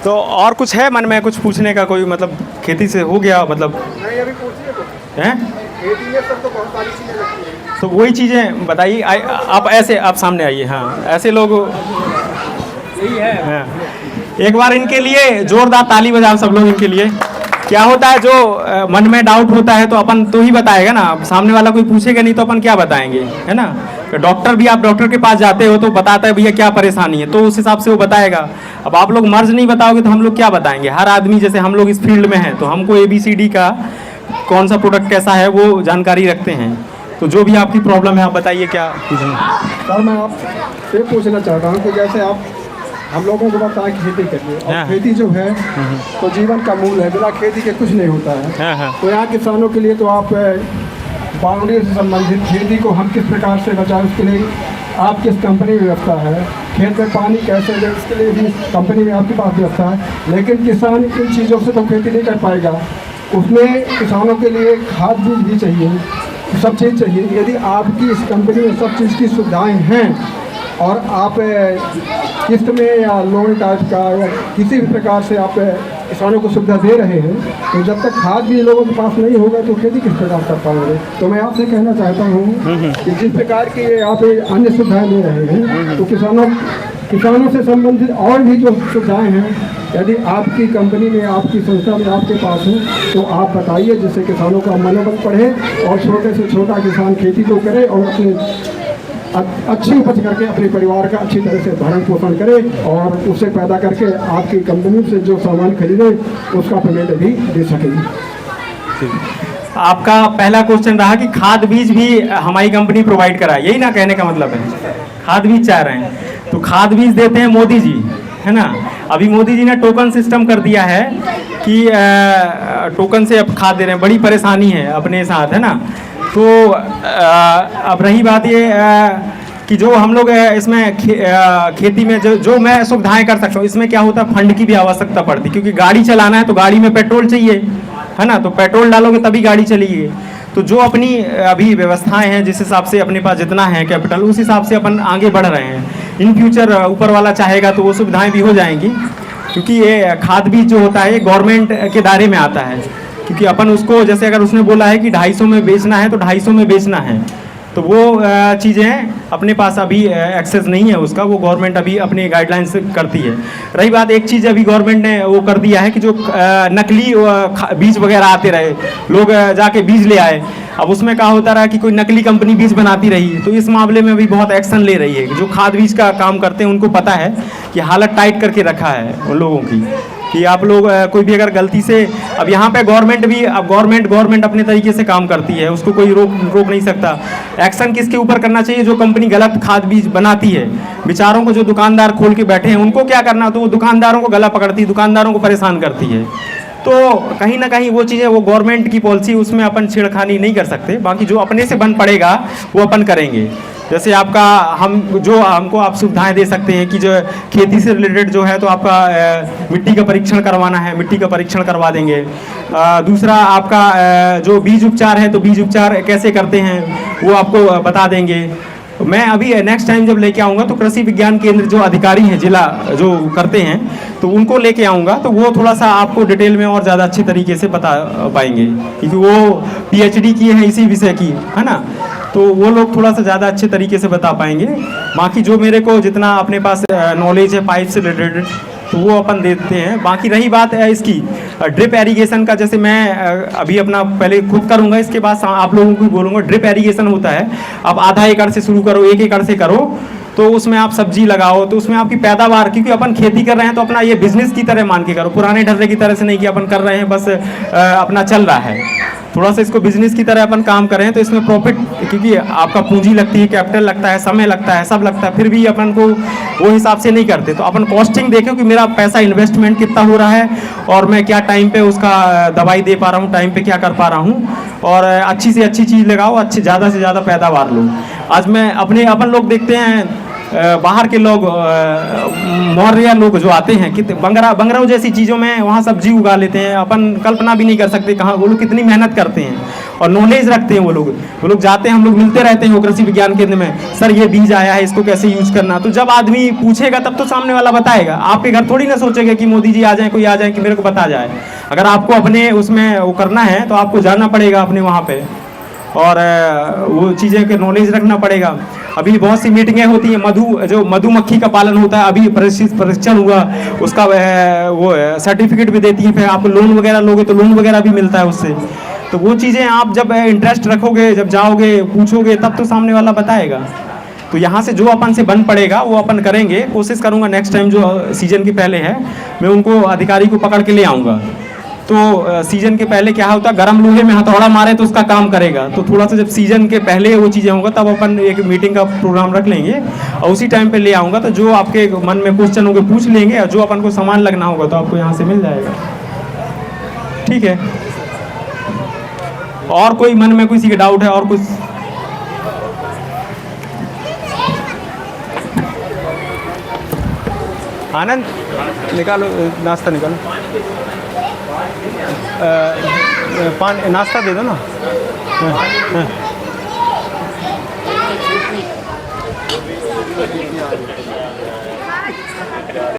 तो और कुछ है मन में कुछ पूछने का, कोई मतलब खेती से हो गया मतलब नहीं अभी पूछिए तो। हैं? खेती में सब तो बहुत सारी चीज़ें लगती हैं। तो वही चीज़ें बताइए। आप ऐसे आप सामने आइए। हाँ, ऐसे लोग यही है। हाँ। एक बार इनके लिए जोरदार ताली बजाओ सब लोग इनके लिए। क्या होता है जो मन में डाउट होता है तो अपन तो ही बताएगा ना, सामने वाला कोई पूछेगा नहीं तो अपन क्या बताएंगे, है ना। तो डॉक्टर भी, आप डॉक्टर के पास जाते हो तो बताता है भैया क्या परेशानी है, तो उस हिसाब से वो बताएगा। अब आप लोग मर्ज नहीं बताओगे तो हम लोग क्या बताएंगे। हर आदमी, जैसे हम लोग इस फील्ड में हैं तो हमको ABCD का कौन सा प्रोडक्ट कैसा है वो जानकारी रखते हैं। तो जो भी आपकी प्रॉब्लम है आप बताइए क्या पूछना। सर मैं आपसे पूछना चाहता हूँ कि जैसे आप हम लोगों को बताया खेती करिए, और हाँ। खेती जो है तो जीवन का मूल है, बिना खेती के कुछ नहीं होता है। हाँ हाँ। तो यहाँ किसानों के लिए तो आप बाउंड्री से संबंधित खेती को हम किस प्रकार से बचाएं, उसके लिए आप किस कंपनी में व्यवस्था है, खेत में पानी कैसे दें, इसके लिए भी कंपनी में आपके पास व्यवस्था है। लेकिन किसान इन चीज़ों से तो खेती नहीं कर पाएगा, उसमें किसानों के लिए खाद बीज भी चाहिए, सब चीज़ चाहिए। यदि आपकी इस कंपनी में सब चीज़ की सुविधाएँ हैं और आप किस्त में या लोन टाइप का या किसी भी प्रकार से आप किसानों को सुविधा दे रहे हैं, तो जब तक खाद भी लोगों के पास नहीं होगा तो खेती किस प्रकार कर पाएंगे। तो मैं आपसे कहना चाहता हूँ कि जिस प्रकार की आप अन्य सुविधाएं ले रहे हैं तो किसानों से संबंधित और भी जो सुविधाएं हैं यदि आपकी कंपनी में, आपकी संस्था में आपके पास है तो आप बताइए, जिससे किसानों का मनोबल बढ़े और छोटे से छोटा किसान खेती को करे और अपने अच्छी उपज करके अपने परिवार का अच्छी तरह से भरण पोषण करे और उसे पैदा करके आपकी कंपनी से जो सामान खरीदे उसका पेमेंट भी दे सकेंगे। आपका पहला क्वेश्चन रहा कि खाद बीज भी हमारी कंपनी प्रोवाइड कराए, यही ना कहने का मतलब है। खाद बीज चाह रहे हैं तो खाद बीज देते हैं मोदी जी, है ना। अभी मोदी जी ने टोकन सिस्टम कर दिया है कि टोकन से अब खाद दे रहे हैं, बड़ी परेशानी है अपने साथ, है ना। तो अब रही बात ये कि जो हम लोग इसमें खेती में जो मैं सुविधाएं कर सकता हूँ, इसमें क्या होता है फंड की भी आवश्यकता पड़ती है, क्योंकि गाड़ी चलाना है तो गाड़ी में पेट्रोल चाहिए, है ना। तो पेट्रोल डालोगे तभी गाड़ी चलेगी। तो जो अपनी अभी व्यवस्थाएं हैं, जिस हिसाब से अपने पास जितना है कैपिटल, उस हिसाब से अपन आगे बढ़ रहे हैं। इन फ्यूचर ऊपर वाला चाहेगा तो वो सुविधाएं भी हो जाएंगी, क्योंकि ये खाद बीज जो होता है ये गवर्नमेंट के दायरे में आता है। क्योंकि अपन उसको, जैसे अगर उसने बोला है कि 250 में बेचना है तो 250 में बेचना है, तो वो चीज़ें अपने पास अभी एक्सेस नहीं है उसका, वो गवर्नमेंट अभी अपनी गाइडलाइंस करती है। रही बात, एक चीज़ अभी गवर्नमेंट ने वो कर दिया है कि जो नकली बीज वगैरह आते रहे, लोग जाके बीज ले आए, अब उसमें क्या होता रहा कि कोई नकली कंपनी बीज बनाती रही, तो इस मामले में भी बहुत एक्शन ले रही है। जो खाद बीज का काम करते हैं उनको पता है कि हालत टाइट करके रखा है उन लोगों की, कि आप लोग कोई भी अगर गलती से, अब यहाँ पे गवर्नमेंट भी, अब गवर्नमेंट अपने तरीके से काम करती है, उसको कोई रोक नहीं सकता। एक्शन किसके ऊपर करना चाहिए? जो कंपनी गलत खाद बीज बनाती है। बेचारों को जो दुकानदार खोल के बैठे हैं उनको क्या करना, तो वो दुकानदारों को गला पकड़ती है, दुकानदारों को परेशान करती है। तो कहीं ना कहीं वो चीज़ें, वो गवर्नमेंट की पॉलिसी, उसमें अपन छेड़खानी नहीं कर सकते। बाकी जो अपने से बन पड़ेगा वो अपन करेंगे। जैसे आपका हमको आप सुविधाएं दे सकते हैं कि जो खेती से रिलेटेड जो है, तो आपका मिट्टी का परीक्षण करवाना है, मिट्टी का परीक्षण करवा देंगे। दूसरा आपका जो बीज उपचार है, तो बीज उपचार कैसे करते हैं वो आपको बता देंगे। मैं अभी नेक्स्ट टाइम जब लेके आऊँगा तो कृषि विज्ञान केंद्र जो अधिकारी हैं जिला जो करते हैं, तो उनको लेके आऊँगा, तो वो थोड़ा सा आपको डिटेल में और ज़्यादा अच्छे तरीके से बता पाएंगे, क्योंकि वो PhD किए हैं इसी विषय की, है ना। तो वो लोग थोड़ा सा ज़्यादा अच्छे तरीके से बता पाएंगे। बाकी जो मेरे को जितना अपने पास नॉलेज है पाइप से रिलेटेड, तो वो अपन देते हैं। बाकी रही बात है इसकी ड्रिप एरीगेशन का, जैसे मैं अभी अपना पहले खुद करूँगा, इसके बाद आप लोगों को बोलूँगा। ड्रिप एरीगेशन होता है, आप आधा एकड़ से शुरू करो, 1 एकड़ से करो, तो उसमें आप सब्जी लगाओ, तो उसमें आपकी पैदावार, क्योंकि अपन खेती कर रहे हैं तो अपना ये बिजनेस की तरह मान के करो, पुराने ढर्रे की तरह से नहीं कि अपन कर रहे हैं बस अपना चल रहा है। थोड़ा सा इसको बिजनेस की तरह अपन काम करें तो इसमें प्रॉफिट, क्योंकि आपका पूंजी लगती है, कैपिटल लगता है, समय लगता है, सब लगता है, फिर भी अपन को वो हिसाब से नहीं करते। तो अपन कॉस्टिंग देखें कि मेरा पैसा इन्वेस्टमेंट कितना हो रहा है और मैं क्या टाइम पे उसका दवाई दे पा रहा हूँ, टाइम पे क्या कर पा रहा हूँ, और अच्छी से अच्छी चीज़ लगाओ, ज़्यादा से ज़्यादा पैदावार लो। आज मैं अपन लोग देखते हैं बाहर के लोग मौर्य लोग जो आते हैं कितने बंगराव जैसी चीज़ों में वहाँ सब्जी उगा लेते हैं, अपन कल्पना भी नहीं कर सकते कहाँ वो लोग कितनी मेहनत करते हैं और नॉलेज रखते हैं। वो लोग जाते हैं, हम लोग मिलते रहते हैं वो कृषि विज्ञान केंद्र में, सर ये बीज आया है इसको कैसे यूज करना। तो जब आदमी पूछेगा तब तो सामने वाला बताएगा। आपके घर थोड़ी ना सोचेगा कि मोदी जी आ जाए, कोई आ जाए कि मेरे को बता जाए। अगर आपको अपने उसमें वो करना है तो आपको जाना पड़ेगा अपने वहाँ पे और वो चीज़ें के नॉलेज रखना पड़ेगा। अभी बहुत सी मीटिंगें होती हैं, जो मधुमक्खी का पालन होता है, अभी प्रशिक्षण हुआ, उसका वो सर्टिफिकेट भी देती है। फिर आप लोन वगैरह लोगे तो लोन वगैरह भी मिलता है उससे। तो वो चीज़ें आप जब इंटरेस्ट रखोगे, जब जाओगे पूछोगे तब तो सामने वाला बताएगा। तो यहाँ से जो अपन से बन पड़ेगा वो अपन करेंगे। कोशिश करूँगा नेक्स्ट टाइम जो सीजन के पहले है मैं उनको अधिकारी को पकड़ के ले आऊँगा। तो सीजन के पहले क्या होता है, गर्म लोहे में हथौड़ा मारे तो उसका काम करेगा। तो थोड़ा सा जब सीजन के पहले वो चीज़ें होंगे तब अपन एक मीटिंग का प्रोग्राम रख लेंगे और उसी टाइम पे ले आऊँगा। तो जो आपके मन में क्वेश्चन होंगे पूछ लेंगे और जो अपन को सामान लगना होगा तो आपको यहाँ से मिल जाएगा। ठीक है, और कोई मन में किसी का डाउट है और कुछ? आनंद निकालो, नाश्ता निकालो, पानी नाश्ता दे दो ना। हाँ, हाँ।